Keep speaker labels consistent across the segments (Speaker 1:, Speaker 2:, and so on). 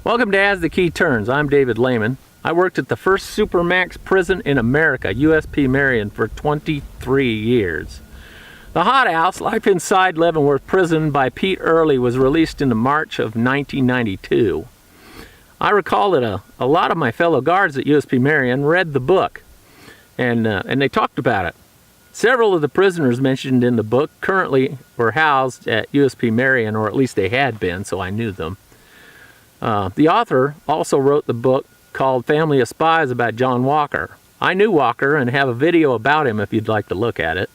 Speaker 1: Welcome to As the Key Turns. I'm David Lehman. I worked at the first Supermax prison in America, USP Marion, for 23 years. The Hothouse, Life Inside Leavenworth Prison by Pete Early, was released in March of 1992. I recall that a lot of my fellow guards at USP Marion read the book, and they talked about it. Several of the prisoners mentioned in the book currently were housed at USP Marion, or at least they had been, so I knew them. The author also wrote the book called Family of Spies about John Walker. I knew Walker and have a video about him if you'd like to look at it.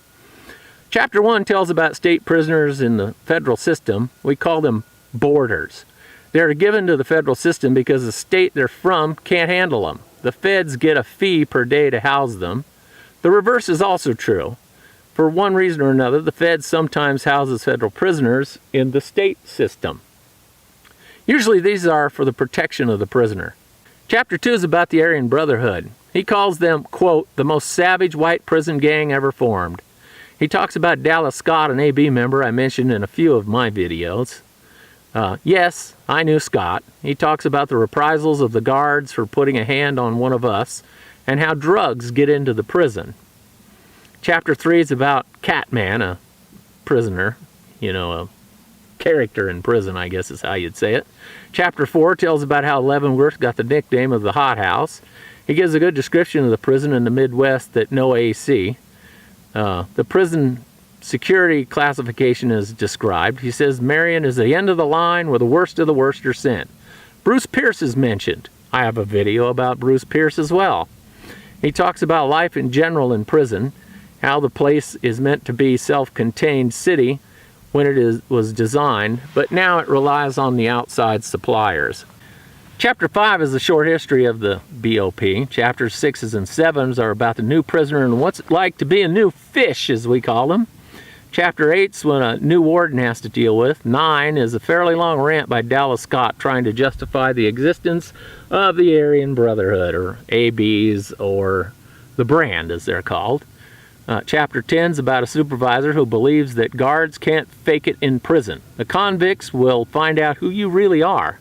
Speaker 1: Chapter 1 tells about state prisoners in the federal system. We call them boarders. They're given to the federal system because the state they're from can't handle them. The feds get a fee per day to house them. The reverse is also true. For one reason or another, the feds sometimes houses federal prisoners in the state system. Usually these are for the protection of the prisoner. Chapter 2 is about the Aryan Brotherhood. He calls them, quote, the most savage white prison gang ever formed. He talks about Dallas Scott, an AB member I mentioned in a few of my videos. Yes, I knew Scott. He talks about the reprisals of the guards for putting a hand on one of us and how drugs get into the prison. Chapter 3 is about Catman, a prisoner, a character in prison, I guess is how you'd say it. Chapter 4 tells about how Leavenworth got the nickname of the Hothouse. He gives a good description of the prison in the Midwest that no AC. The prison security classification is described. He says Marion is the end of the line where the worst of the worst are sent. Bruce Pierce is mentioned. I have a video about Bruce Pierce as well. He talks about life in general in prison, how the place is meant to be a self-contained city when it was designed, but now it relies on the outside suppliers. Chapter 5 is a short history of the BOP. Chapters 6 and 7 are about the new prisoner and what's it like to be a new fish, as we call them. Chapter 8 is what a new warden has to deal with. 9 is a fairly long rant by Dallas Scott trying to justify the existence of the Aryan Brotherhood, or ABs, or the Brand, as they're called. Chapter 10 is about a supervisor who believes that guards can't fake it in prison. The convicts will find out who you really are.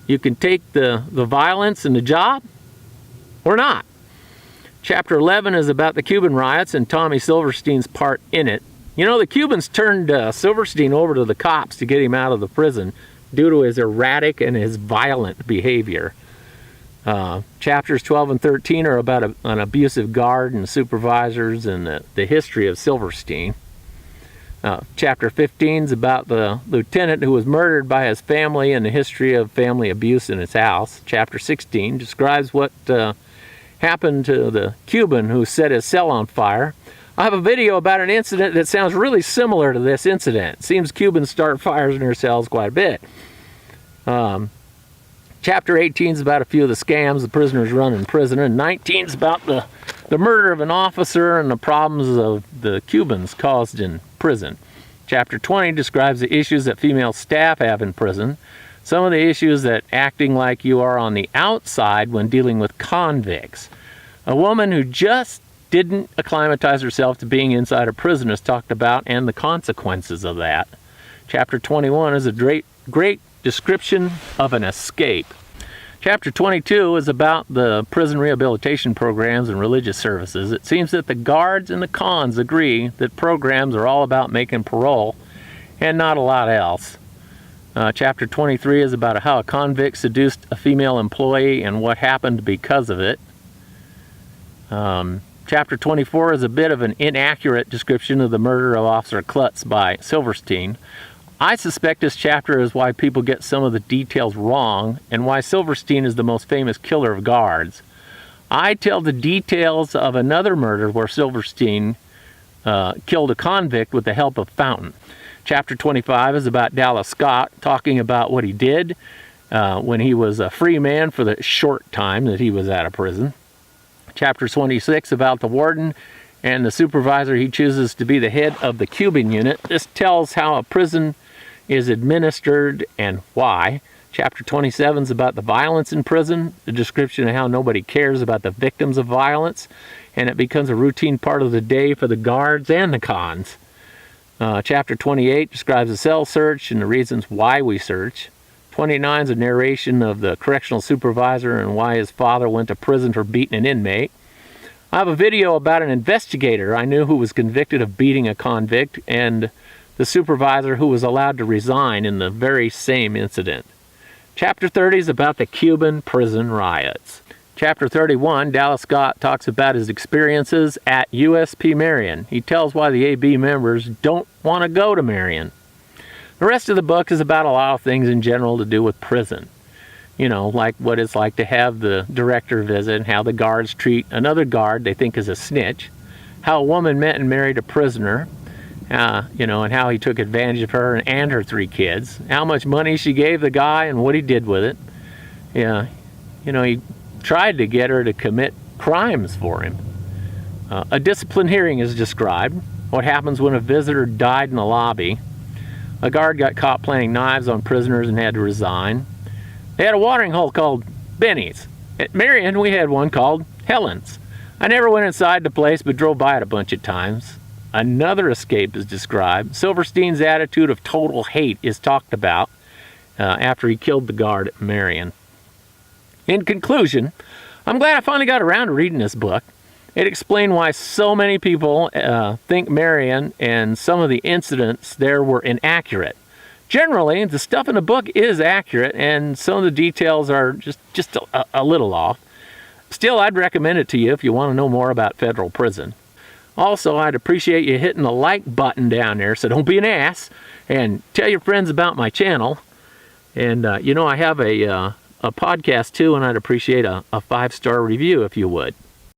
Speaker 1: You can take the violence in the job or not. Chapter 11 is about the Cuban riots and Tommy Silverstein's part in it. The Cubans turned Silverstein over to the cops to get him out of the prison due to his erratic and his violent behavior. Chapters 12 and 13 are about an abusive guard and supervisors and the history of Silverstein. Chapter 15 is about the lieutenant who was murdered by his family and the history of family abuse in his house. Chapter 16 describes what happened to the Cuban who set his cell on fire. I have a video about an incident that sounds really similar to this incident. It seems Cubans start fires in their cells quite a bit. Chapter 18 is about a few of the scams the prisoners run in prison, and 19 is about the murder of an officer and the problems of the Cubans caused in prison. Chapter 20 describes the issues that female staff have in prison, some of the issues that acting like you are on the outside when dealing with convicts. A woman who just didn't acclimatize herself to being inside a prison is talked about, and the consequences of that. Chapter 21 is a great description of an escape. Chapter 22 is about the prison rehabilitation programs and religious services. It seems that the guards and the cons agree that programs are all about making parole and not a lot else. Chapter 23 is about how a convict seduced a female employee and what happened because of it. Chapter 24 is a bit of an inaccurate description of the murder of Officer Klutz by Silverstein. I suspect this chapter is why people get some of the details wrong and why Silverstein is the most famous killer of guards. I tell the details of another murder where Silverstein killed a convict with the help of Fountain. Chapter 25 is about Dallas Scott talking about what he did when he was a free man for the short time that he was out of prison. Chapter 26 about the warden and the supervisor he chooses to be the head of the Cuban unit. This tells how a prison is administered and why. Chapter 27 is about the violence in prison, the description of how nobody cares about the victims of violence, and it becomes a routine part of the day for the guards and the cons. Chapter 28 describes the cell search and the reasons why we search. 29 is a narration of the correctional supervisor and why his father went to prison for beating an inmate. I have a video about an investigator I knew who was convicted of beating a convict and the supervisor who was allowed to resign in the very same incident. Chapter 30 is about the Cuban prison riots. Chapter 31, Dallas Scott talks about his experiences at USP Marion. He tells why the AB members don't want to go to Marion. The rest of the book is about a lot of things in general to do with prison. You know, like what it's like to have the director visit and how the guards treat another guard they think is a snitch, how a woman met and married a prisoner, and how he took advantage of her and her 3 kids, how much money she gave the guy and what he did with it. Yeah, he tried to get her to commit crimes for him. A discipline hearing is described, what happens when a visitor died in the lobby. A guard got caught playing knives on prisoners and had to resign. They had a watering hole called Benny's. At Marion, we had one called Helen's. I never went inside the place, but drove by it a bunch of times. Another escape is described. Silverstein's attitude of total hate is talked about after he killed the guard at Marion. In conclusion, I'm glad I finally got around to reading this book. It explained why so many people think Marion and some of the incidents there were inaccurate. Generally, the stuff in the book is accurate, and some of the details are just a little off. Still, I'd recommend it to you if you want to know more about federal prison. Also, I'd appreciate you hitting the like button down there, so don't be an ass, and tell your friends about my channel. And, I have a podcast too, and I'd appreciate a 5-star review if you would.